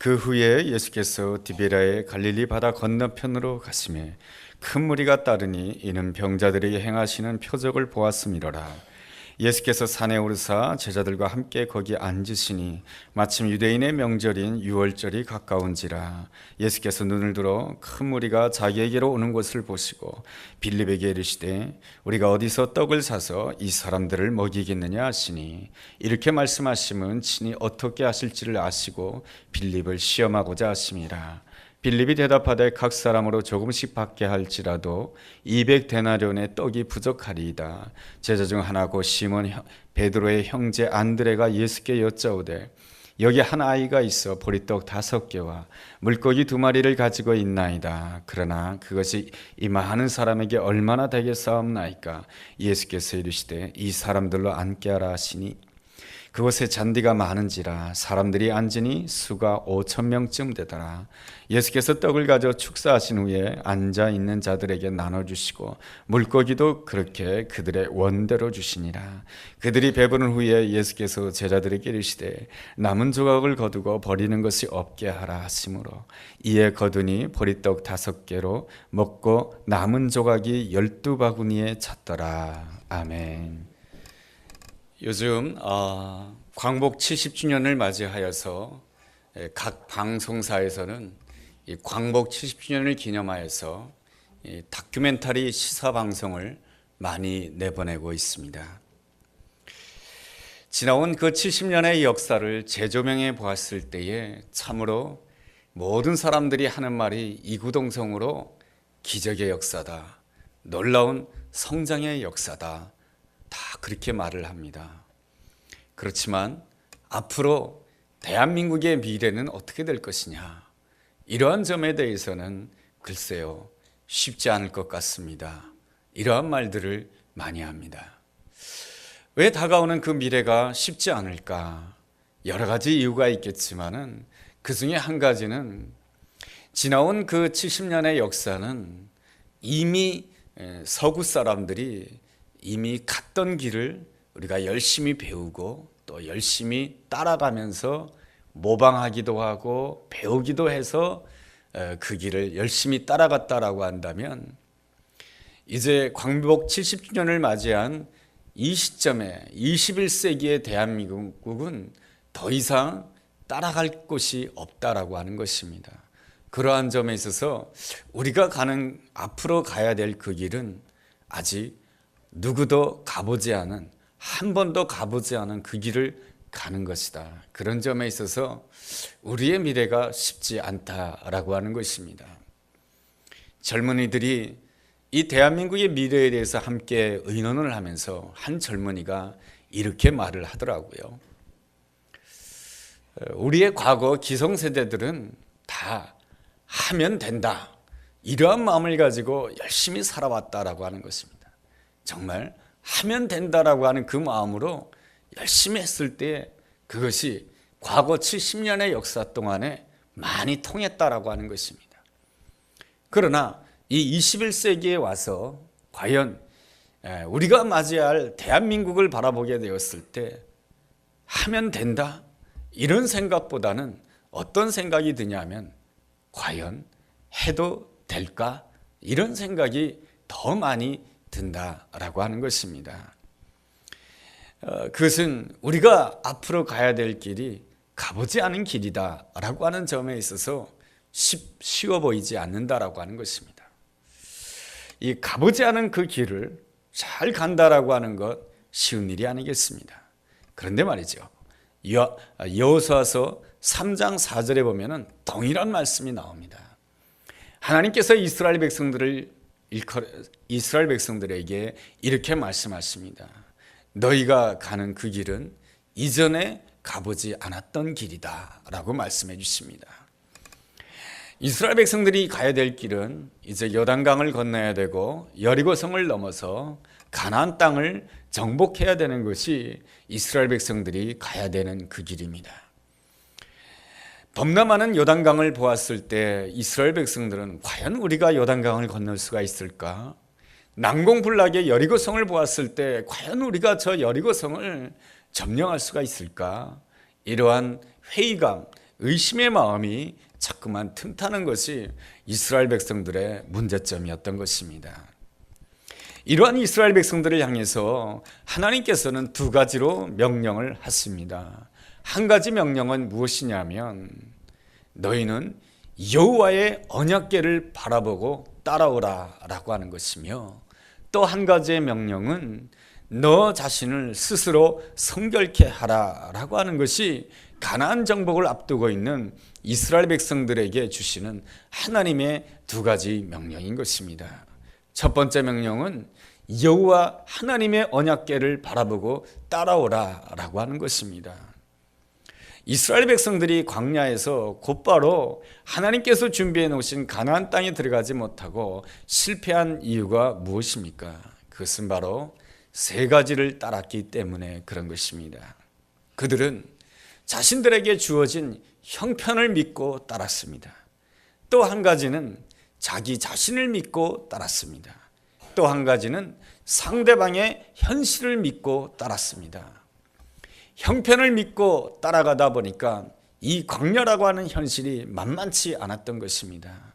그 후에 예수께서 디베라의 갈릴리 바다 건너편으로 가시매 큰 무리가 따르니 이는 병자들이 행하시는 표적을 보았음이로라. 예수께서 산에 오르사 제자들과 함께 거기 앉으시니 마침 유대인의 명절인 유월절이 가까운지라. 예수께서 눈을 들어 큰 무리가 자기에게로 오는 것을 보시고 빌립에게 이르시되 우리가 어디서 떡을 사서 이 사람들을 먹이겠느냐 하시니, 이렇게 말씀하심은 친히 어떻게 하실지를 아시고 빌립을 시험하고자 하심이라. 빌립이 대답하되 각 사람으로 조금씩 받게 할지라도 200데나리온의 떡이 부족하리이다. 제자 중 하나 곧 시몬 베드로의 형제 안드레가 예수께 여짜오되 여기 한 아이가 있어 보리떡 5개와 물고기 2마리를 가지고 있나이다. 그러나 그것이 이 많은 사람에게 얼마나 되겠사옵나이까. 예수께서 이르시되 이 사람들로 앉게 하라 하시니 그곳에 잔디가 많은지라 사람들이 앉으니 수가 5,000명쯤 되더라. 예수께서 떡을 가져 축사하신 후에 앉아있는 자들에게 나눠주시고 물고기도 그렇게 그들의 원대로 주시니라. 그들이 배부른 후에 예수께서 제자들에게 이르시되 남은 조각을 거두고 버리는 것이 없게 하라 하시므로 이에 거두니 보리떡 5개로 먹고 남은 조각이 12바구니에 찼더라. 아멘. 요즘 광복 70주년을 맞이하여서 각 방송사에서는 이 광복 70주년을 기념하여서 다큐멘터리 시사 방송을 많이 내보내고 있습니다. 지나온 그 70년의 역사를 재조명해 보았을 때에 참으로 모든 사람들이 하는 말이 이구동성으로 기적의 역사다, 놀라운 성장의 역사다, 다 그렇게 말을 합니다. 그렇지만 앞으로 대한민국의 미래는 어떻게 될 것이냐, 이러한 점에 대해서는 글쎄요, 쉽지 않을 것 같습니다. 이러한 말들을 많이 합니다. 왜 다가오는 그 미래가 쉽지 않을까? 여러 가지 이유가 있겠지만은 그 중에 한 가지는 지나온 그 70년의 역사는 이미 서구 사람들이 이미 갔던 길을 우리가 열심히 배우고 또 열심히 따라가면서 모방하기도 하고 배우기도 해서 그 길을 열심히 따라갔다라고 한다면, 이제 광복 70주년을 맞이한 이 시점에 21세기의 대한민국은 더 이상 따라갈 곳이 없다라고 하는 것입니다. 그러한 점에 있어서 우리가 앞으로 가야 될 그 길은 아직 누구도 가보지 않은, 한 번도 가보지 않은 그 길을 가는 것이다. 그런 점에 있어서 우리의 미래가 쉽지 않다라고 하는 것입니다. 젊은이들이 이 대한민국의 미래에 대해서 함께 의논을 하면서 한 젊은이가 이렇게 말을 하더라고요. 우리의 과거 기성세대들은 다 하면 된다, 이러한 마음을 가지고 열심히 살아왔다라고 하는 것입니다. 정말 하면 된다라고 하는 그 마음으로 열심히 했을 때 그것이 과거 70년의 역사 동안에 많이 통했다라고 하는 것입니다. 그러나 이 21세기에 와서 과연 우리가 맞이할 대한민국을 바라보게 되었을 때 하면 된다, 이런 생각보다는 어떤 생각이 드냐면 과연 해도 될까, 이런 생각이 더 많이 든다라고 하는 것입니다. 그것은 우리가 앞으로 가야 될 길이 가보지 않은 길이다라고 하는 점에 있어서 쉬워 보이지 않는다라고 하는 것입니다. 이 가보지 않은 그 길을 잘 간다라고 하는 것 쉬운 일이 아니겠습니다. 그런데 말이죠, 여호수아서 3장 4절에 보면은 동일한 말씀이 나옵니다. 하나님께서 이스라엘 백성들에게 이렇게 말씀하십니다. 너희가 가는 그 길은 이전에 가보지 않았던 길이다 라고 말씀해 주십니다. 이스라엘 백성들이 가야 될 길은 이제 요단강을 건너야 되고 여리고성을 넘어서 가나안 땅을 정복해야 되는 것이 이스라엘 백성들이 가야 되는 그 길입니다. 범람하는 요단강을 보았을 때 이스라엘 백성들은 과연 우리가 요단강을 건널 수가 있을까? 난공불락의 여리고성을 보았을 때 과연 우리가 저 여리고성을 점령할 수가 있을까? 이러한 회의감, 의심의 마음이 자꾸만 틈타는 것이 이스라엘 백성들의 문제점이었던 것입니다. 이러한 이스라엘 백성들을 향해서 하나님께서는 두 가지로 명령을 하십니다. 한 가지 명령은 무엇이냐면 너희는 여호와의 언약궤를 바라보고 따라오라 라고 하는 것이며, 또 한 가지의 명령은 너 자신을 스스로 성결케 하라 라고 하는 것이 가나안 정복을 앞두고 있는 이스라엘 백성들에게 주시는 하나님의 두 가지 명령인 것입니다. 첫 번째 명령은 여호와 하나님의 언약궤를 바라보고 따라오라 라고 하는 것입니다. 이스라엘 백성들이 광야에서 곧바로 하나님께서 준비해 놓으신 가나안 땅에 들어가지 못하고 실패한 이유가 무엇입니까? 그것은 바로 세 가지를 따랐기 때문에 그런 것입니다. 그들은 자신들에게 주어진 형편을 믿고 따랐습니다. 또 한 가지는 자기 자신을 믿고 따랐습니다. 또 한 가지는 상대방의 현실을 믿고 따랐습니다. 형편을 믿고 따라가다 보니까 이 광야라고 하는 현실이 만만치 않았던 것입니다.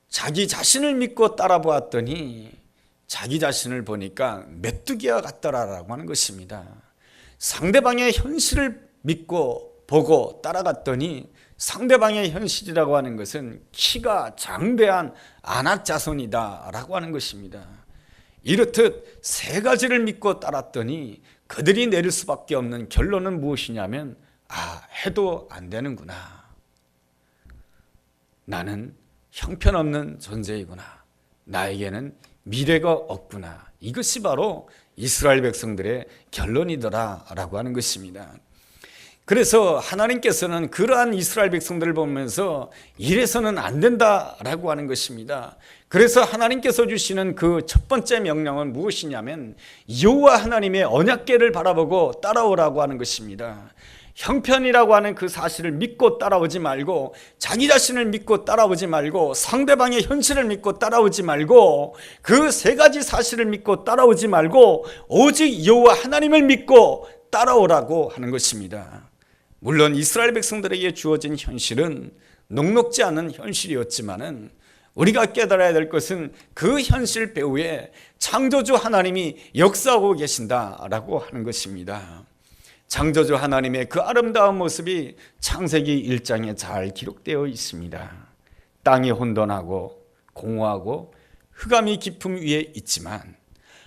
자기 자신을 믿고 따라보았더니 자기 자신을 보니까 메뚜기와 같더라라고 하는 것입니다. 상대방의 현실을 믿고 보고 따라갔더니 상대방의 현실이라고 하는 것은 키가 장대한 아낙 자손이다라고 하는 것입니다. 이렇듯 세 가지를 믿고 따랐더니 그들이 내릴 수밖에 없는 결론은 무엇이냐면, 해도 안 되는구나. 나는 형편없는 존재이구나. 나에게는 미래가 없구나. 이것이 바로 이스라엘 백성들의 결론이더라라고 하는 것입니다. 그래서 하나님께서는 그러한 이스라엘 백성들을 보면서 이래서는 안 된다라고 하는 것입니다. 그래서 하나님께서 주시는 그 첫 번째 명령은 무엇이냐면 여호와 하나님의 언약궤를 바라보고 따라오라고 하는 것입니다. 형편이라고 하는 그 사실을 믿고 따라오지 말고, 자기 자신을 믿고 따라오지 말고, 상대방의 현실을 믿고 따라오지 말고, 그 세 가지 사실을 믿고 따라오지 말고 오직 여호와 하나님을 믿고 따라오라고 하는 것입니다. 물론 이스라엘 백성들에게 주어진 현실은 녹록지 않은 현실이었지만은 우리가 깨달아야 될 것은 그 현실 배후에 창조주 하나님이 역사하고 계신다라고 하는 것입니다. 창조주 하나님의 그 아름다운 모습이 창세기 1장에 잘 기록되어 있습니다. 땅이 혼돈하고 공허하고 흑암이 깊음 위에 있지만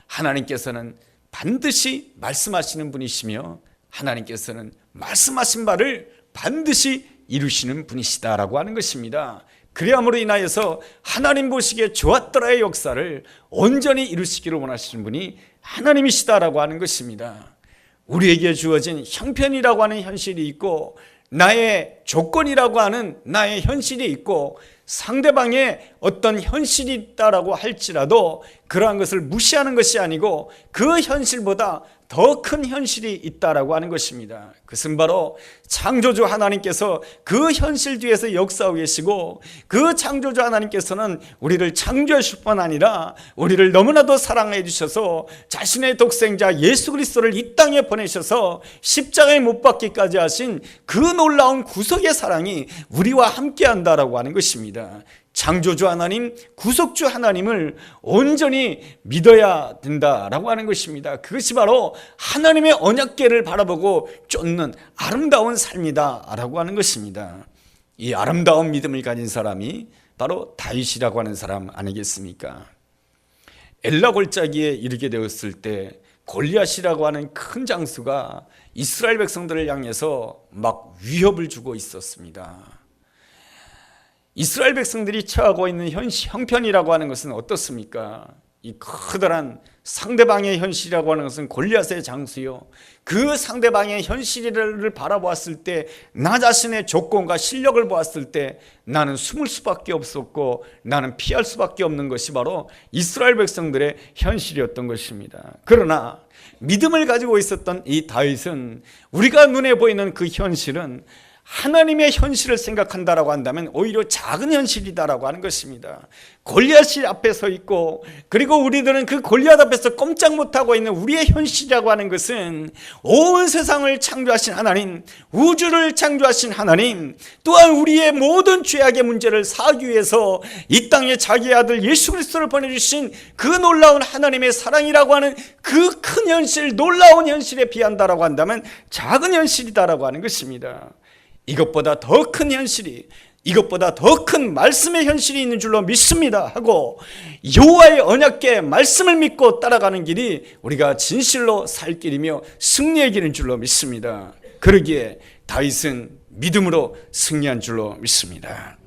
하나님께서는 반드시 말씀하시는 분이시며 하나님께서는 말씀하신 바를 반드시 이루시는 분이시다라고 하는 것입니다. 그리함으로 인하여서 하나님 보시기에 좋았더라의 역사를 온전히 이루시기를 원하시는 분이 하나님이시다라고 하는 것입니다. 우리에게 주어진 형편이라고 하는 현실이 있고, 나의 조건이라고 하는 나의 현실이 있고, 상대방의 어떤 현실이 있다라고 할지라도 그러한 것을 무시하는 것이 아니고 그 현실보다 더 큰 현실이 있다라고 하는 것입니다. 그것은 바로 창조주 하나님께서 그 현실 뒤에서 역사하고 계시고, 그 창조주 하나님께서는 우리를 창조하실 뿐 아니라 우리를 너무나도 사랑해 주셔서 자신의 독생자 예수 그리스도를 이 땅에 보내셔서 십자가에 못 박기까지 하신 그 놀라운 구속의 사랑이 우리와 함께 한다라고 하는 것입니다. 창조주 하나님, 구속주 하나님을 온전히 믿어야 된다라고 하는 것입니다. 그것이 바로 하나님의 언약궤를 바라보고 쫓는 아름다운 삶이다라고 하는 것입니다. 이 아름다운 믿음을 가진 사람이 바로 다윗이라고 하는 사람 아니겠습니까? 엘라 골짜기에 이르게 되었을 때 골리앗이라고 하는 큰 장수가 이스라엘 백성들을 향해서 막 위협을 주고 있었습니다. 이스라엘 백성들이 처하고 있는 형편이라고 하는 것은 어떻습니까? 이 커다란 상대방의 현실이라고 하는 것은 골리앗의 장수요, 그 상대방의 현실을 바라보았을 때 나 자신의 조건과 실력을 보았을 때 나는 숨을 수밖에 없었고 나는 피할 수밖에 없는 것이 바로 이스라엘 백성들의 현실이었던 것입니다. 그러나 믿음을 가지고 있었던 이 다윗은 우리가 눈에 보이는 그 현실은 하나님의 현실을 생각한다라고 한다면 오히려 작은 현실이다라고 하는 것입니다. 골리앗이 앞에 서 있고, 그리고 우리들은 그 골리앗 앞에서 꼼짝 못하고 있는 우리의 현실이라고 하는 것은 온 세상을 창조하신 하나님, 우주를 창조하신 하나님, 또한 우리의 모든 죄악의 문제를 사하기 위해서 이 땅에 자기의 아들 예수 그리스도를 보내주신 그 놀라운 하나님의 사랑이라고 하는 그 큰 현실, 놀라운 현실에 비한다라고 한다면 작은 현실이다라고 하는 것입니다. 이것보다 더 큰 현실이, 이것보다 더 큰 말씀의 현실이 있는 줄로 믿습니다 하고, 여호와의 언약궤 말씀을 믿고 따라가는 길이 우리가 진실로 살 길이며 승리의 길인 줄로 믿습니다. 그러기에 다윗은 믿음으로 승리한 줄로 믿습니다.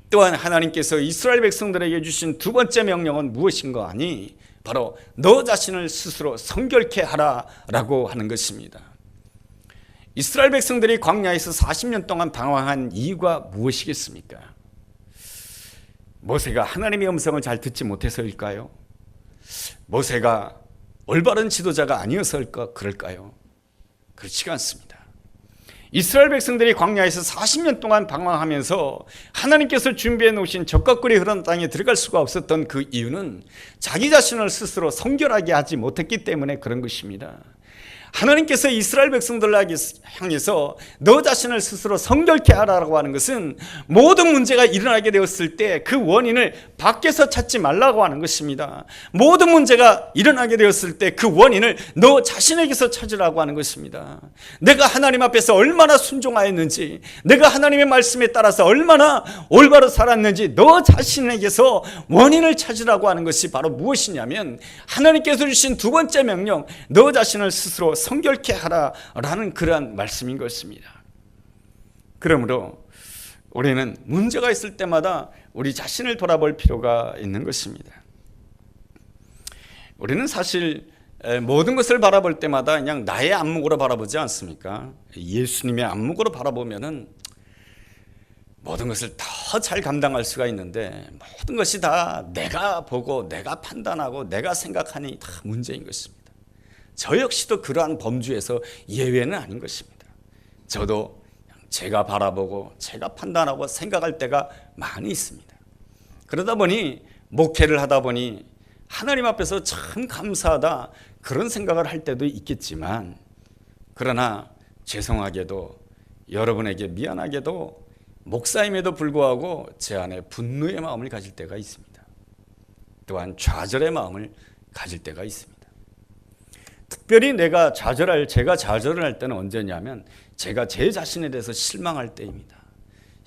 또한 하나님께서 이스라엘 백성들에게 주신 두 번째 명령은 무엇인가 하니 바로 너 자신을 스스로 성결케 하라 라고 하는 것입니다. 이스라엘 백성들이 광야에서 40년 동안 방황한 이유가 무엇이겠습니까? 모세가 하나님의 음성을 잘 듣지 못해서일까요? 모세가 올바른 지도자가 아니어서일까? 그럴까요? 그렇지가 않습니다. 이스라엘 백성들이 광야에서 40년 동안 방황하면서 하나님께서 준비해 놓으신 적과 꿀이 흐르는 땅에 들어갈 수가 없었던 그 이유는 자기 자신을 스스로 성결하게 하지 못했기 때문에 그런 것입니다. 하나님께서 이스라엘 백성들을 향해서 너 자신을 스스로 성결케 하라고 하는 것은 모든 문제가 일어나게 되었을 때 그 원인을 밖에서 찾지 말라고 하는 것입니다. 모든 문제가 일어나게 되었을 때 그 원인을 너 자신에게서 찾으라고 하는 것입니다. 내가 하나님 앞에서 얼마나 순종하였는지, 내가 하나님의 말씀에 따라서 얼마나 올바로 살았는지 너 자신에게서 원인을 찾으라고 하는 것이 바로 무엇이냐면 하나님께서 주신 두 번째 명령, 너 자신을 스스로 성결케 하라라는 그러한 말씀인 것입니다. 그러므로 우리는 문제가 있을 때마다 우리 자신을 돌아볼 필요가 있는 것입니다. 우리는 사실 모든 것을 바라볼 때마다 그냥 나의 안목으로 바라보지 않습니까? 예수님의 안목으로 바라보면은 모든 것을 더 잘 감당할 수가 있는데, 모든 것이 다 내가 보고 내가 판단하고 내가 생각하니 다 문제인 것입니다. 저 역시도 그러한 범주에서 예외는 아닌 것입니다. 저도 제가 바라보고 제가 판단하고 생각할 때가 많이 있습니다. 그러다 보니 목회를 하다 보니 하나님 앞에서 참 감사하다 그런 생각을 할 때도 있겠지만, 그러나 죄송하게도 여러분에게 미안하게도 목사임에도 불구하고 제 안에 분노의 마음을 가질 때가 있습니다. 또한 좌절의 마음을 가질 때가 있습니다. 특별히 제가 좌절을 할 때는 언제냐면 제가 제 자신에 대해서 실망할 때입니다.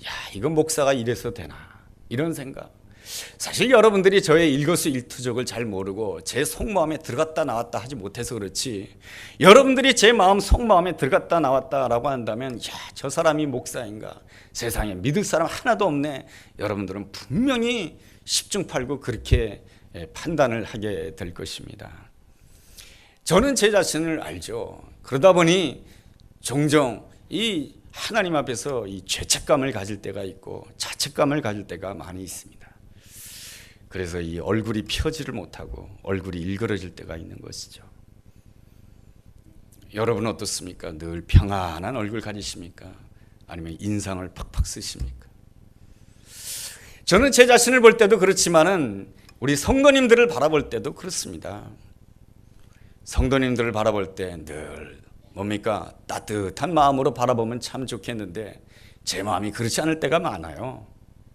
야, 이건 목사가 이래서 되나, 이런 생각. 사실 여러분들이 저의 일거수일투족을 잘 모르고 제 속마음에 들어갔다 나왔다 하지 못해서 그렇지, 여러분들이 제 마음 속마음에 들어갔다 나왔다라고 한다면 야, 저 사람이 목사인가, 세상에 믿을 사람 하나도 없네, 여러분들은 분명히 10중 8구 그렇게 판단을 하게 될 것입니다. 저는 제 자신을 알죠. 그러다 보니 종종 이 하나님 앞에서 이 죄책감을 가질 때가 있고 자책감을 가질 때가 많이 있습니다. 그래서 이 얼굴이 펴지를 못하고 얼굴이 일그러질 때가 있는 것이죠. 여러분은 어떻습니까? 늘 평안한 얼굴 가지십니까? 아니면 인상을 팍팍 쓰십니까? 저는 제 자신을 볼 때도 그렇지만은 우리 성도님들을 바라볼 때도 그렇습니다. 성도님들을 바라볼 때 늘 뭡니까? 따뜻한 마음으로 바라보면 참 좋겠는데 제 마음이 그렇지 않을 때가 많아요.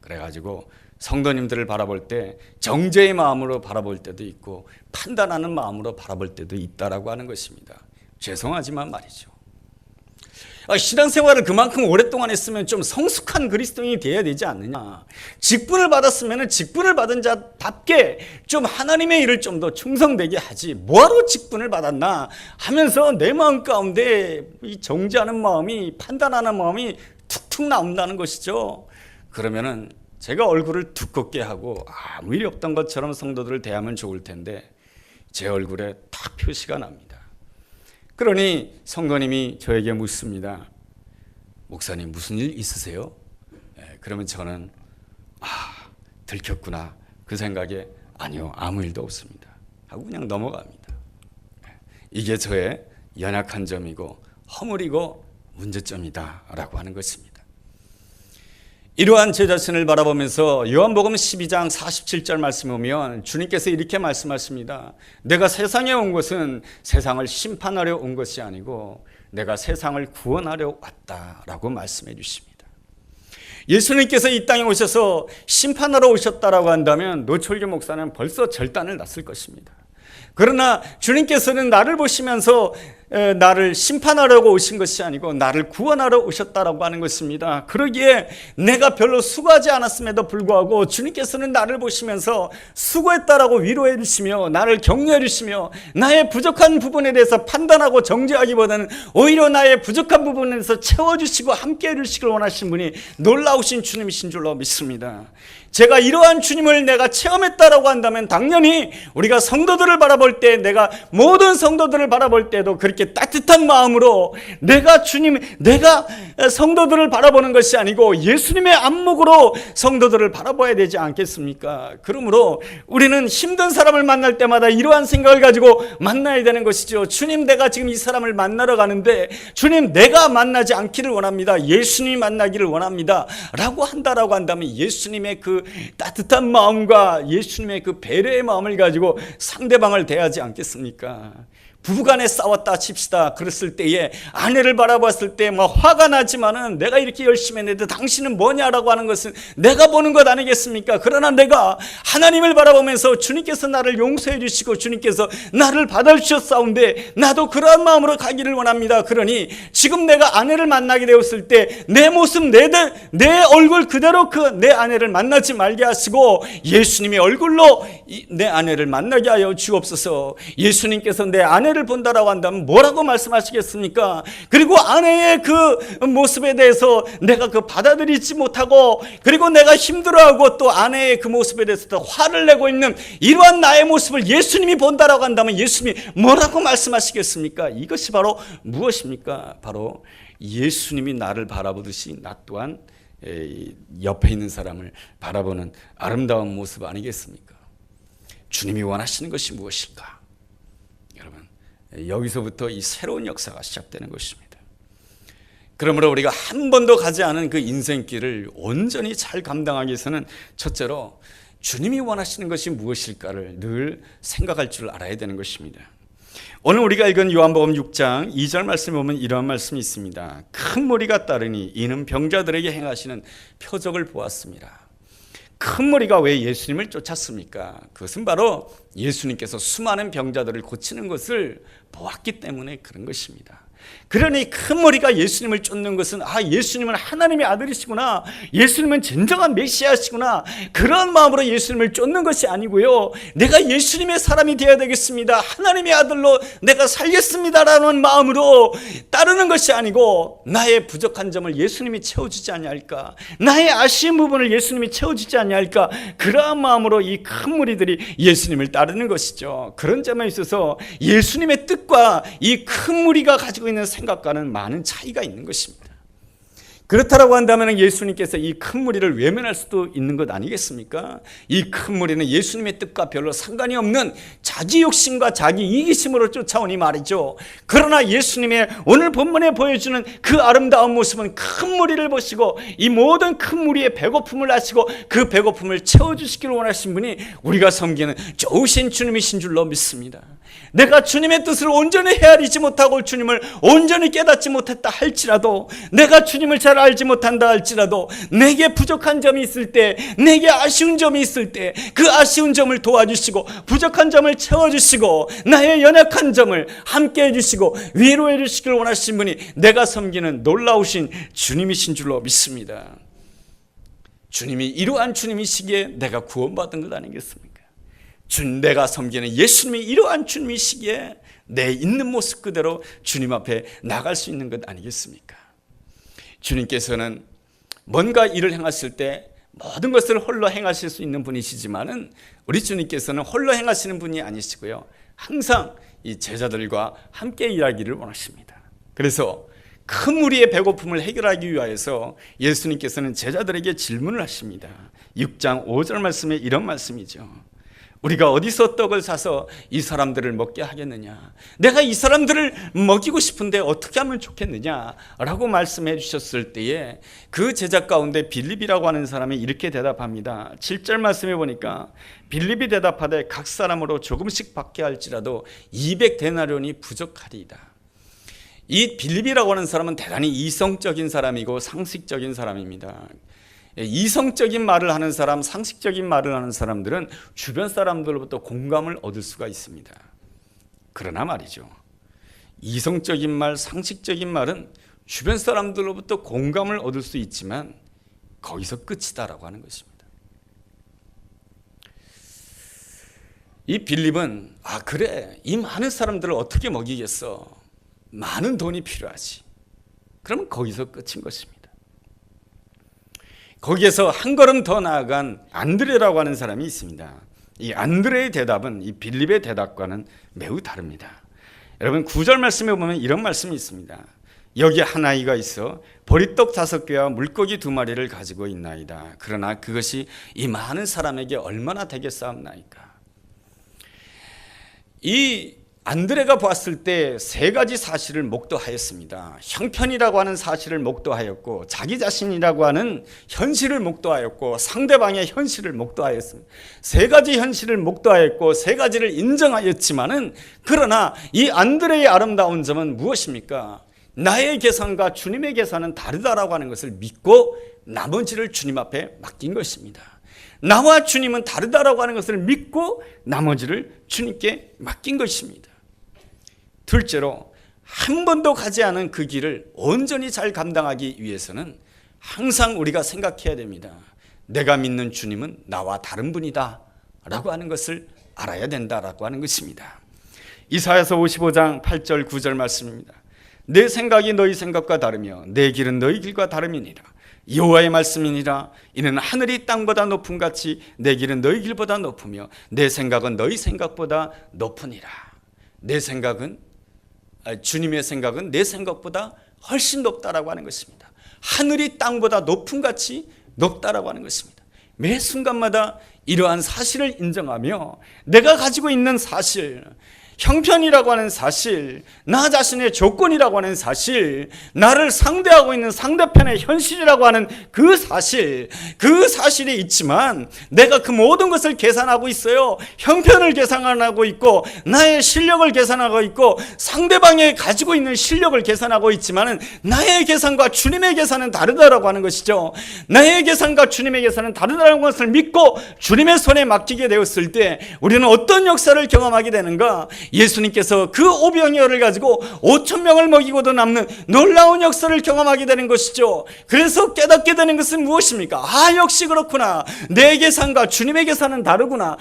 그래가지고 성도님들을 바라볼 때 정죄의 마음으로 바라볼 때도 있고 판단하는 마음으로 바라볼 때도 있다라고 하는 것입니다. 죄송하지만 말이죠. 신앙생활을 그만큼 오랫동안 했으면 좀 성숙한 그리스도인이 되어야 되지 않느냐. 직분을 받았으면 직분을 받은 자답게 좀 하나님의 일을 좀 더 충성되게 하지, 뭐하러 직분을 받았나 하면서 내 마음 가운데 이 정죄하는 마음이, 판단하는 마음이 툭툭 나온다는 것이죠. 그러면은 제가 얼굴을 두껍게 하고 아무 일이 없던 것처럼 성도들을 대하면 좋을 텐데 제 얼굴에 딱 표시가 납니다. 그러니 성도님이 저에게 묻습니다. 목사님 무슨 일 있으세요? 그러면 저는 들켰구나 그 생각에 아니요, 아무 일도 없습니다 하고 그냥 넘어갑니다. 이게 저의 연약한 점이고 허물이고 문제점이다 라고 하는 것입니다. 이러한 제 자신을 바라보면서 요한복음 12장 47절 말씀에 보면 주님께서 이렇게 말씀하십니다. 내가 세상에 온 것은 세상을 심판하려 온 것이 아니고 내가 세상을 구원하려 왔다라고 말씀해 주십니다. 예수님께서 이 땅에 오셔서 심판하러 오셨다라고 한다면 노철규 목사는 벌써 절단을 났을 것입니다. 그러나 주님께서는 나를 보시면서 나를 심판하려고 오신 것이 아니고 나를 구원하러 오셨다라고 하는 것입니다. 그러기에 내가 별로 수고하지 않았음에도 불구하고 주님께서는 나를 보시면서 수고했다라고 위로해 주시며 나를 격려해 주시며 나의 부족한 부분에 대해서 판단하고 정죄하기보다는 오히려 나의 부족한 부분에 대해서 채워주시고 함께해 주시길 원하신 분이 놀라우신 주님이신 줄로 믿습니다. 제가 이러한 주님을 내가 체험했다라고 한다면 당연히 우리가 성도들을 바라볼 때 내가 모든 성도들을 바라볼 때도 그렇게 따뜻한 마음으로 내가 성도들을 바라보는 것이 아니고 예수님의 안목으로 성도들을 바라봐야 되지 않겠습니까? 그러므로 우리는 힘든 사람을 만날 때마다 이러한 생각을 가지고 만나야 되는 것이죠. 주님, 내가 지금 이 사람을 만나러 가는데 주님, 내가 만나지 않기를 원합니다. 예수님이 만나기를 원합니다 라고 한다라고 한다면 예수님의 그 따뜻한 마음과 예수님의 그 배려의 마음을 가지고 상대방을 대하지 않겠습니까? 부부간에 싸웠다 칩시다. 그랬을 때에 아내를 바라봤을 때 막 화가 나지만은 내가 이렇게 열심히 했는데 당신은 뭐냐라고 하는 것은 내가 보는 것 아니겠습니까? 그러나 내가 하나님을 바라보면서 주님께서 나를 용서해 주시고 주님께서 나를 받아주셨사온데 나도 그러한 마음으로 가기를 원합니다. 그러니 지금 내가 아내를 만나게 되었을 때 내 모습 내 얼굴 그대로 내 아내를 만나지 말게 하시고 예수님의 얼굴로 내 아내를 만나게 하여 주옵소서. 예수님께서 내 아내를 본다라고 한다면 뭐라고 말씀하시겠습니까? 그리고 아내의 그 모습에 대해서 내가 받아들이지 못하고 그리고 내가 힘들어하고 또 아내의 그 모습에 대해서 또 화를 내고 있는 이러한 나의 모습을 예수님이 본다라고 한다면 예수님이 뭐라고 말씀하시겠습니까? 이것이 바로 무엇입니까? 바로 예수님이 나를 바라보듯이 나 또한 옆에 있는 사람을 바라보는 아름다운 모습 아니겠습니까? 주님이 원하시는 것이 무엇일까? 여러분, 여기서부터 이 새로운 역사가 시작되는 것입니다. 그러므로 우리가 한 번도 가지 않은 그 인생길을 온전히 잘 감당하기 위해서는 첫째로 주님이 원하시는 것이 무엇일까를 늘 생각할 줄 알아야 되는 것입니다. 오늘 우리가 읽은 요한복음 6장 2절 말씀에 보면 이러한 말씀이 있습니다. 큰 무리가 따르니 이는 병자들에게 행하시는 표적을 보았습니다. 큰 무리가 왜 예수님을 쫓았습니까? 그것은 바로 예수님께서 수많은 병자들을 고치는 것을 보았기 때문에 그런 것입니다. 그러니 큰 머리가 예수님을 쫓는 것은 예수님은 하나님의 아들이시구나, 예수님은 진정한 메시아시구나, 그런 마음으로 예수님을 쫓는 것이 아니고요, 내가 예수님의 사람이 되어야 되겠습니다, 하나님의 아들로 내가 살겠습니다라는 마음으로 따르는 것이 아니고 나의 부족한 점을 예수님이 채워주지 아니할까, 나의 아쉬운 부분을 예수님이 채워주지 아니할까, 그러한 마음으로 이 큰 무리들이 예수님을 따르는 것이죠. 그런 점에 있어서 예수님의 뜻과 이 큰 무리가 가지고 있는 생각과는 많은 차이가 있는 것입니다. 그렇다고 한다면 예수님께서 이 큰 무리를 외면할 수도 있는 것 아니겠습니까? 이 큰 무리는 예수님의 뜻과 별로 상관이 없는 자기 욕심과 자기 이기심으로 쫓아오니 말이죠. 그러나 예수님의 오늘 본문에 보여주는 그 아름다운 모습은 큰 무리를 보시고 이 모든 큰 무리의 배고픔을 아시고 그 배고픔을 채워주시기를 원하신 분이 우리가 섬기는 좋으신 주님이신 줄로 믿습니다. 내가 주님의 뜻을 온전히 헤아리지 못하고 주님을 온전히 깨닫지 못했다 할지라도, 내가 주님을 잘 알지 못한다 할지라도, 내게 부족한 점이 있을 때, 내게 아쉬운 점이 있을 때 그 아쉬운 점을 도와주시고 부족한 점을 채워주시고 나의 연약한 점을 함께 해주시고 위로해 주시길 원하신 분이 내가 섬기는 놀라우신 주님이신 줄로 믿습니다. 주님이 이러한 주님이시기에 내가 구원받은 것 아니겠습니까? 내가 섬기는 예수님이 이러한 주님이시기에 내 있는 모습 그대로 주님 앞에 나갈 수 있는 것 아니겠습니까? 주님께서는 뭔가 일을 행하실 때 모든 것을 홀로 행하실 수 있는 분이시지만은 우리 주님께서는 홀로 행하시는 분이 아니시고요, 항상 이 제자들과 함께 일하기를 원하십니다. 그래서 큰 무리의 배고픔을 해결하기 위하여서 예수님께서는 제자들에게 질문을 하십니다. 6장 5절 말씀에 이런 말씀이죠. 우리가 어디서 떡을 사서 이 사람들을 먹게 하겠느냐? 내가 이 사람들을 먹이고 싶은데 어떻게 하면 좋겠느냐? 라고 말씀해 주셨을 때에 그 제자 가운데 빌립이라고 하는 사람이 이렇게 대답합니다. 7절 말씀해 보니까 빌립이 대답하되 각 사람으로 조금씩 받게 할지라도 200데나리온이 부족하리이다. 이 빌립이라고 하는 사람은 대단히 이성적인 사람이고 상식적인 사람입니다. 이성적인 말을 하는 사람, 상식적인 말을 하는 사람들은 주변 사람들로부터 공감을 얻을 수가 있습니다. 그러나 말이죠, 이성적인 말, 상식적인 말은 주변 사람들로부터 공감을 얻을 수 있지만 거기서 끝이다라고 하는 것입니다. 이 빌립은 그래, 이 많은 사람들을 어떻게 먹이겠어? 많은 돈이 필요하지. 그러면 거기서 끝인 것입니다. 거기에서 한 걸음 더 나아간 안드레라고 하는 사람이 있습니다. 이 안드레의 대답은 이 빌립의 대답과는 매우 다릅니다. 여러분 9절 말씀에 보면 이런 말씀이 있습니다. 여기 한 아이가 있어 보리떡 5개와 물고기 2마리를 가지고 있나이다. 그러나 그것이 이 많은 사람에게 얼마나 되겠사옵나이까. 이 안드레가 보았을 때 3가지 사실을 목도하였습니다. 형편이라고 하는 사실을 목도하였고, 자기 자신이라고 하는 현실을 목도하였고, 상대방의 현실을 목도하였습니다. 3가지 현실을 목도하였고 3가지를 인정하였지만은, 그러나 이 안드레의 아름다운 점은 무엇입니까? 나의 계산과 주님의 계산은 다르다라고 하는 것을 믿고 나머지를 주님 앞에 맡긴 것입니다. 나와 주님은 다르다라고 하는 것을 믿고 나머지를 주님께 맡긴 것입니다. 둘째로, 한 번도 가지 않은 그 길을 온전히 잘 감당하기 위해서는 항상 우리가 생각해야 됩니다. 내가 믿는 주님은 나와 다른 분이다 라고 하는 것을 알아야 된다라고 하는 것입니다. 이사야서 55장 8절 9절 말씀입니다. 내 생각이 너희 생각과 다르며 내 길은 너희 길과 다름이니라. 여호와의 말씀이니라. 이는 하늘이 땅보다 높음 같이 내 길은 너희 길보다 높으며 내 생각은 너희 생각보다 높으니라. 내 생각은, 주님의 생각은 내 생각보다 훨씬 높다라고 하는 것입니다. 하늘이 땅보다 높음 같이 높다라고 하는 것입니다. 매 순간마다 이러한 사실을 인정하며 내가 가지고 있는 사실, 형편이라고 하는 사실, 나 자신의 조건이라고 하는 사실, 나를 상대하고 있는 상대편의 현실이라고 하는 그 사실이 있지만 내가 그 모든 것을 계산하고 있어요. 형편을 계산하고 있고 나의 실력을 계산하고 있고 상대방이 가지고 있는 실력을 계산하고 있지만 나의 계산과 주님의 계산은 다르다라고 하는 것이죠. 나의 계산과 주님의 계산은 다르다는 것을 믿고 주님의 손에 맡기게 되었을 때 우리는 어떤 역사를 경험하게 되는가? 예수님께서 그 오병이어를 가지고 5,000명을 먹이고도 남는 놀라운 역사를 경험하게 되는 것이죠. 그래서 깨닫게 되는 것은 무엇입니까? 역시 그렇구나. 내 계산과 주님의 계산은 다르구나.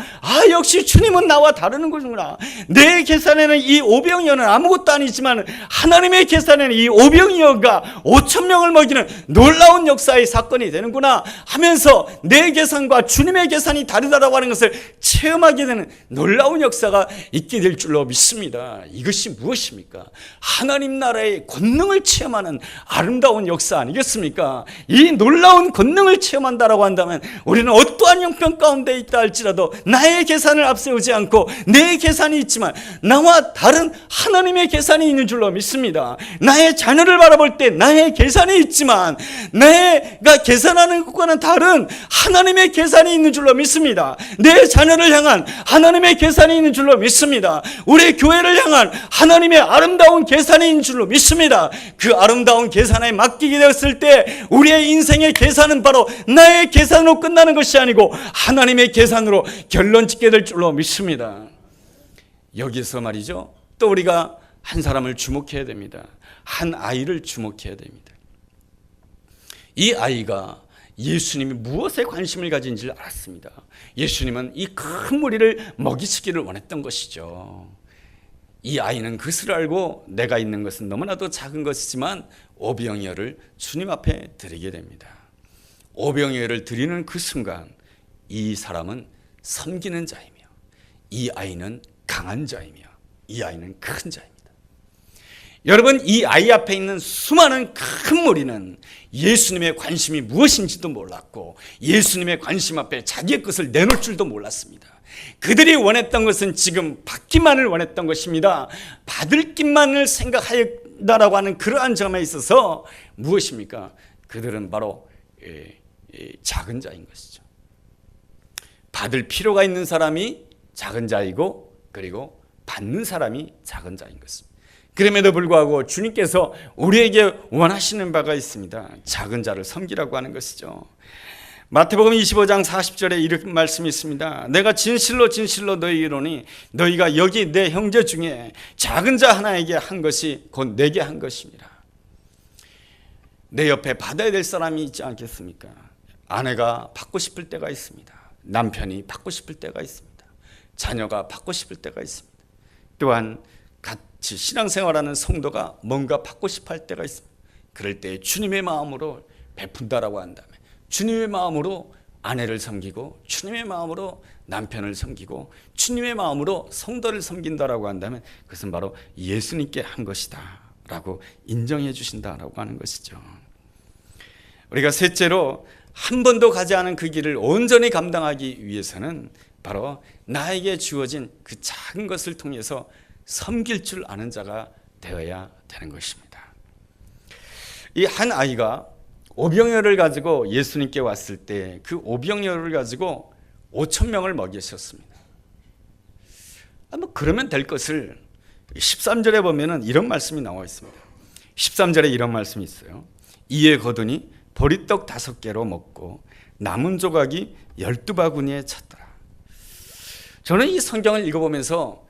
역시 주님은 나와 다르는 것이구나. 내 계산에는 이 오병이어는 아무것도 아니지만 하나님의 계산에는 이 오병이어가 5,000명을 먹이는 놀라운 역사의 사건이 되는구나 하면서 내 계산과 주님의 계산이 다르다라고 하는 것을 체험하게 되는 놀라운 역사가 있게 될 줄로 믿습니다. 이것이 무엇입니까? 하나님 나라의 권능을 체험하는 아름다운 역사 아니겠습니까? 이 놀라운 권능을 체험한다라고 한다면 우리는 어떠한 형편 가운데 있다 할지라도 나의 계산을 앞세우지 않고 내 계산이 있지만 나와 다른 하나님의 계산이 있는 줄로 믿습니다. 나의 자녀를 바라볼 때 나의 계산이 있지만 내가 계산하는 것과는 다른 하나님의 계산이 있는 줄로 믿습니다. 내 자녀를 향한 하나님의 계산이 있는 줄로 믿습니다. 우리 교회를 향한 하나님의 아름다운 계산이 있는 줄로 믿습니다. 그 아름다운 계산에 맡기게 되었을 때 우리의 인생의 계산은 바로 나의 계산으로 끝나는 것이 아니고 하나님의 계산으로 결론 짓게 될 줄로 믿습니다. 여기서 말이죠, 또 우리가 한 사람을 주목해야 됩니다. 한 아이를 주목해야 됩니다. 이 아이가 예수님이 무엇에 관심을 가진지를 알았습니다. 예수님은 이 큰 무리를 먹이시기를 원했던 것이죠. 이 아이는 그것을 알고 내가 있는 것은 너무나도 작은 것이지만 오병이어를 주님 앞에 드리게 됩니다. 오병이어를 드리는 그 순간 이 사람은 섬기는 자이며 이 아이는 강한 자이며 이 아이는 큰 자입니다. 여러분, 이 아이 앞에 있는 수많은 큰 무리는 예수님의 관심이 무엇인지도 몰랐고 예수님의 관심 앞에 자기의 것을 내놓을 줄도 몰랐습니다. 그들이 원했던 것은 지금 받기만을 원했던 것입니다. 받을 것만을 생각하였다라고 하는 그러한 점에 있어서 무엇입니까? 그들은 바로 작은 자인 것이죠. 받을 필요가 있는 사람이 작은 자이고 그리고 받는 사람이 작은 자인 것입니다. 그럼에도 불구하고 주님께서 우리에게 원하시는 바가 있습니다. 작은 자를 섬기라고 하는 것이죠. 마태복음 25장 40절에 이런 말씀이 있습니다. 내가 진실로 진실로 너희에게 이르노니 너희가 여기 내 형제 중에 작은 자 하나에게 한 것이 곧 내게 한 것입니다. 내 옆에 받아야 될 사람이 있지 않겠습니까? 아내가 받고 싶을 때가 있습니다. 남편이 받고 싶을 때가 있습니다. 자녀가 받고 싶을 때가 있습니다. 또한 같이 신앙생활하는 성도가 뭔가 받고 싶어 할 때가 있습니다. 그럴 때 주님의 마음으로 베푼다라고 한다면 주님의 마음으로 아내를 섬기고 주님의 마음으로 남편을 섬기고 주님의 마음으로 성도를 섬긴다라고 한다면 그것은 바로 예수님께 한 것이다 라고 인정해 주신다라고 하는 것이죠. 우리가 셋째로 한 번도 가지 않은 그 길을 온전히 감당하기 위해서는 바로 나에게 주어진 그 작은 것을 통해서 섬길 줄 아는 자가 되어야 되는 것입니다. 이 한 아이가 오병이어를 가지고 예수님께 왔을 때 그 오병이어를 가지고 5,000명을 먹이셨습니다. 그러면 될 것을 13절에 보면은 이런 말씀이 나와 있습니다. 13절에 이런 말씀이 있어요. 이에 거두니 보리떡 5개로 먹고 남은 조각이 12바구니에 찼더라. 저는 이 성경을 읽어보면서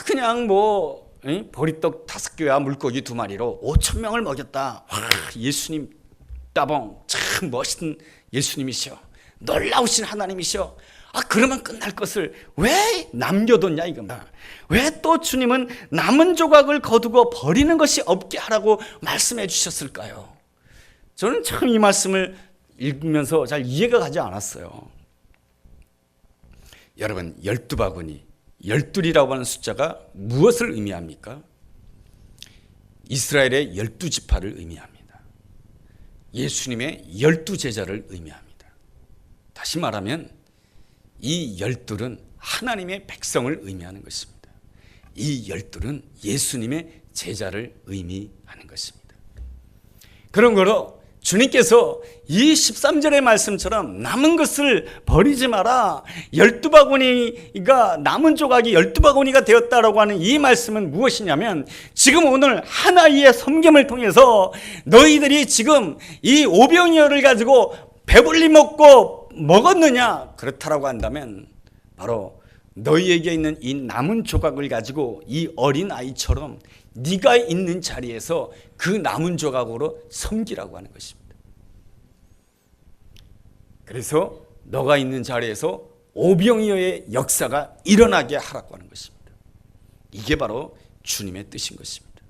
그냥 보리떡 5개와 물고기 2마리로 5,000명을 먹였다. 예수님 따봉, 참 멋있는 예수님이시오. 놀라우신 하나님이시오. 그러면 끝날 것을 왜 남겨뒀냐 이겁니다. 왜 또 주님은 남은 조각을 거두고 버리는 것이 없게 하라고 말씀해 주셨을까요? 저는 참 이 말씀을 읽으면서 잘 이해가 가지 않았어요. 여러분, 12바구니, 12이라고 하는 숫자가 무엇을 의미합니까? 이스라엘의 12지파를 의미합니다. 예수님의 12제자를 의미합니다. 다시 말하면 이 12은 하나님의 백성을 의미하는 것입니다. 이 12은 예수님의 제자를 의미하는 것입니다. 그런 거로 주님께서 이 13절의 말씀처럼 남은 것을 버리지 마라. 12바구니가 남은 조각이 12바구니가 되었다라고 하는 이 말씀은 무엇이냐면 지금 오늘 하나의 섬김을 통해서 너희들이 지금 이 오병이어를 가지고 배불리 먹고 먹었느냐? 그렇다라고 한다면 바로 너희에게 있는 이 남은 조각을 가지고 이 어린 아이처럼 네가 있는 자리에서 그 남은 조각으로 섬기라고 하는 것입니다. 그래서 너가 있는 자리에서 오병이어의 역사가 일어나게 하라고 하는 것입니다. 이게 바로 주님의 뜻인 것입니다.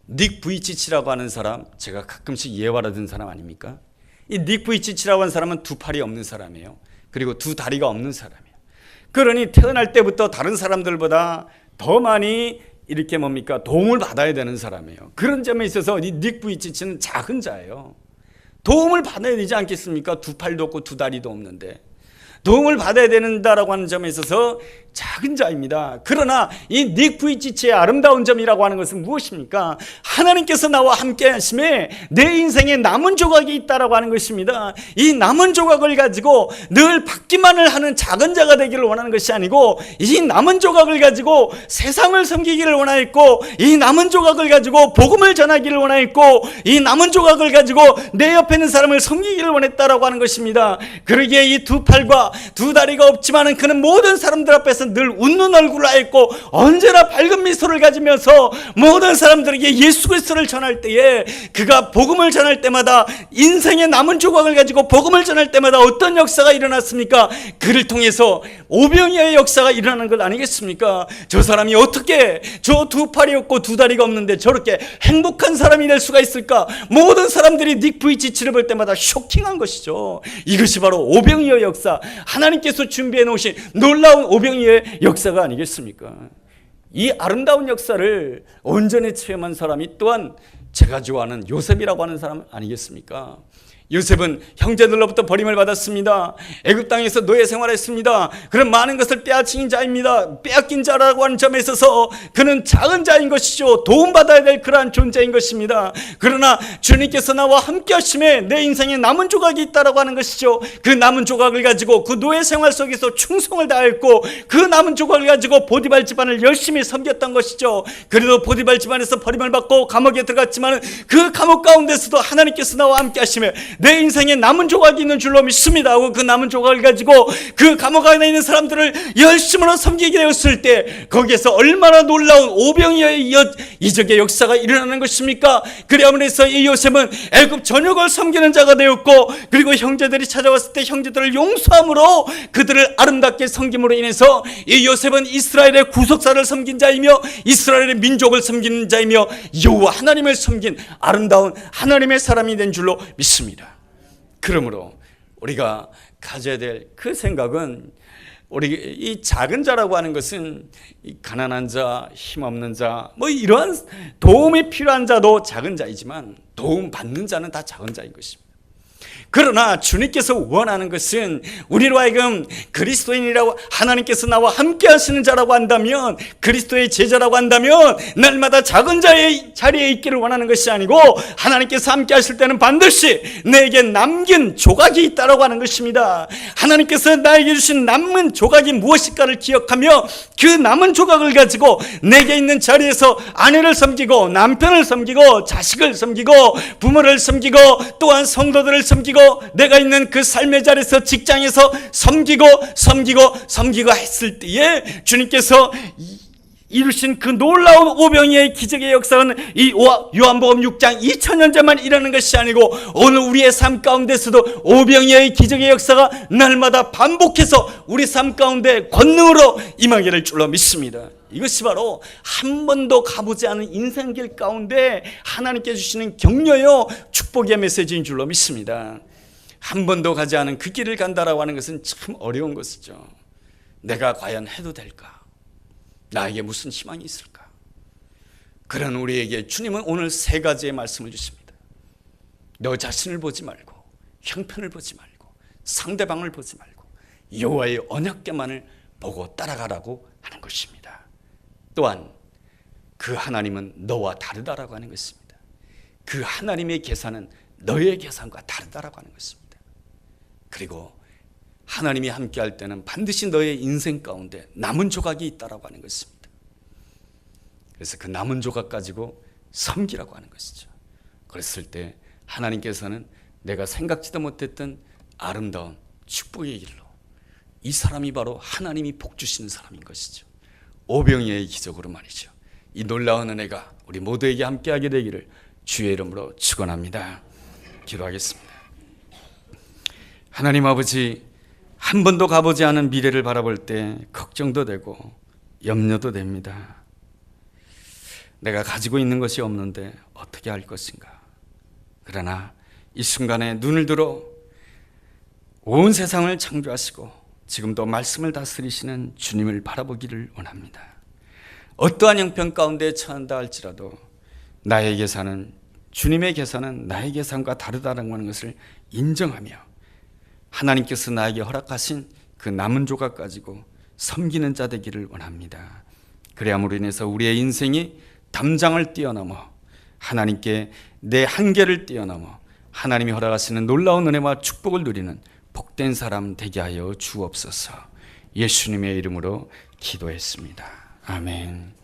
닉 부이치치라고 하는 사람, 제가 가끔씩 예화라든 사람 아닙니까? 이 닉 부이치치라고 하는 사람은 2팔이 없는 사람이에요. 그리고 2다리가 없는 사람이에요. 그러니 태어날 때부터 다른 사람들보다 더 많이 이렇게 도움을 받아야 되는 사람이에요. 그런 점에 있어서 이 닉 부이치치는 작은 자예요. 도움을 받아야 되지 않겠습니까? 2팔도 없고 2다리도 없는데 도움을 받아야 된다라고 하는 점에 있어서 작은 자입니다. 그러나 이 닉 부이치치의 아름다운 점이라고 하는 것은 무엇입니까? 하나님께서 나와 함께 하심에 내 인생에 남은 조각이 있다라고 하는 것입니다. 이 남은 조각을 가지고 늘 받기만을 하는 작은 자가 되기를 원하는 것이 아니고 이 남은 조각을 가지고 세상을 섬기기를 원하였고 이 남은 조각을 가지고 복음을 전하기를 원하였고 이 남은 조각을 가지고 내 옆에 있는 사람을 섬기기를 원했다라고 하는 것입니다. 그러기에 이 2팔과 2다리가 없지만은 그는 모든 사람들 앞에서 늘 웃는 얼굴을 하였고 언제나 밝은 미소를 가지면서 모든 사람들에게 예수 그리스도를 전할 때에 그가 복음을 전할 때마다 인생의 남은 조각을 가지고 복음을 전할 때마다 어떤 역사가 일어났습니까? 그를 통해서 오병이어의 역사가 일어나는 것 아니겠습니까? 저 사람이 어떻게 저 2팔이 없고 2다리가 없는데 저렇게 행복한 사람이 될 수가 있을까? 모든 사람들이 닉 부이치치를 볼 때마다 쇼킹한 것이죠. 이것이 바로 오병이어 역사, 하나님께서 준비해 놓으신 놀라운 오병이어의 역사가 아니겠습니까? 이 아름다운 역사를 온전히 체험한 사람이 또한 제가 좋아하는 요셉이라고 하는 사람 아니겠습니까? 요셉은 형제들로부터 버림을 받았습니다. 애굽 땅에서 노예 생활했습니다. 그런 많은 것을 빼앗긴 자입니다. 빼앗긴 자라고 하는 점에 있어서 그는 작은 자인 것이죠. 도움받아야 될 그러한 존재인 것입니다. 그러나 주님께서 나와 함께 하심에 내 인생에 남은 조각이 있다라고 하는 것이죠. 그 남은 조각을 가지고 그 노예 생활 속에서 충성을 다했고 그 남은 조각을 가지고 보디발 집안을 열심히 섬겼던 것이죠. 그래도 보디발 집안에서 버림을 받고 감옥에 들어갔지만 그 감옥 가운데서도 하나님께서 나와 함께 하심에 내 인생에 남은 조각이 있는 줄로 믿습니다 하고 그 남은 조각을 가지고 그 감옥 안에 있는 사람들을 열심으로 섬기게 되었을 때 거기에서 얼마나 놀라운 오병이어의 이적의 역사가 일어나는 것입니까? 그리하면서 이 요셉은 애굽 전역을 섬기는 자가 되었고 그리고 형제들이 찾아왔을 때 형제들을 용서함으로 그들을 아름답게 섬김으로 인해서 이 요셉은 이스라엘의 구속사를 섬긴 자이며 이스라엘의 민족을 섬기는 자이며 여호와 하나님을 섬긴 아름다운 하나님의 사람이 된 줄로 믿습니다. 그러므로 우리가 가져야 될 그 생각은 우리 이 작은 자라고 하는 것은 이 가난한 자, 힘없는 자, 뭐 이러한 도움이 필요한 자도 작은 자이지만 도움 받는 자는 다 작은 자인 것입니다. 그러나 주님께서 원하는 것은 우리로 하여금 그리스도인이라고 하나님께서 나와 함께 하시는 자라고 한다면 그리스도의 제자라고 한다면 날마다 작은 자의 자리에 있기를 원하는 것이 아니고 하나님께서 함께 하실 때는 반드시 내게 남긴 조각이 있다라고 하는 것입니다. 하나님께서 나에게 주신 남은 조각이 무엇일까를 기억하며 그 남은 조각을 가지고 내게 있는 자리에서 아내를 섬기고 남편을 섬기고 자식을 섬기고 부모를 섬기고 또한 성도들을 섬기고 내가 있는 그 삶의 자리에서 직장에서 섬기고 했을 때에 주님께서 이루신 그 놀라운 오병이어의 기적의 역사는 이 요한복음 6장 2000년 전만 일어나는 것이 아니고 오늘 우리의 삶 가운데서도 오병이어의 기적의 역사가 날마다 반복해서 우리 삶 가운데 권능으로 임하기를 줄로 믿습니다. 이것이 바로 한 번도 가보지 않은 인생길 가운데 하나님께 주시는 격려요 축복의 메시지인 줄로 믿습니다. 한 번도 가지 않은 그 길을 간다라고 하는 것은 참 어려운 것이죠. 내가 과연 해도 될까? 나에게 무슨 희망이 있을까? 그런 우리에게 주님은 오늘 세 가지의 말씀을 주십니다. 너 자신을 보지 말고 형편을 보지 말고 상대방을 보지 말고 여호와의 언약궤만을 보고 따라가라고 하는 것입니다. 또한 그 하나님은 너와 다르다라고 하는 것입니다. 그 하나님의 계산은 너의 계산과 다르다라고 하는 것입니다. 그리고 하나님이 함께 할 때는 반드시 너의 인생 가운데 남은 조각이 있다라고 하는 것입니다. 그래서 그 남은 조각 가지고 섬기라고 하는 것이죠. 그랬을 때 하나님께서는 내가 생각지도 못했던 아름다운 축복의 길로 이 사람이 바로 하나님이 복 주시는 사람인 것이죠. 오병이어의 기적으로 말이죠. 이 놀라운 은혜가 우리 모두에게 함께하게 되기를 주의 이름으로 축원합니다. 기도하겠습니다. 하나님 아버지, 한 번도 가보지 않은 미래를 바라볼 때 걱정도 되고 염려도 됩니다. 내가 가지고 있는 것이 없는데 어떻게 할 것인가? 그러나 이 순간에 눈을 들어 온 세상을 창조하시고 지금도 말씀을 다스리시는 주님을 바라보기를 원합니다. 어떠한 형편 가운데 처한다 할지라도 나의 계산은 주님의 계산은 나의 계산과 다르다는 것을 인정하며 하나님께서 나에게 허락하신 그 남은 조각 가지고 섬기는 자 되기를 원합니다. 그래야므로 인해서 우리의 인생이 담장을 뛰어넘어 하나님께 내 한계를 뛰어넘어 하나님이 허락하시는 놀라운 은혜와 축복을 누리는 복된 사람 되게 하여 주옵소서. 예수님의 이름으로 기도했습니다. 아멘.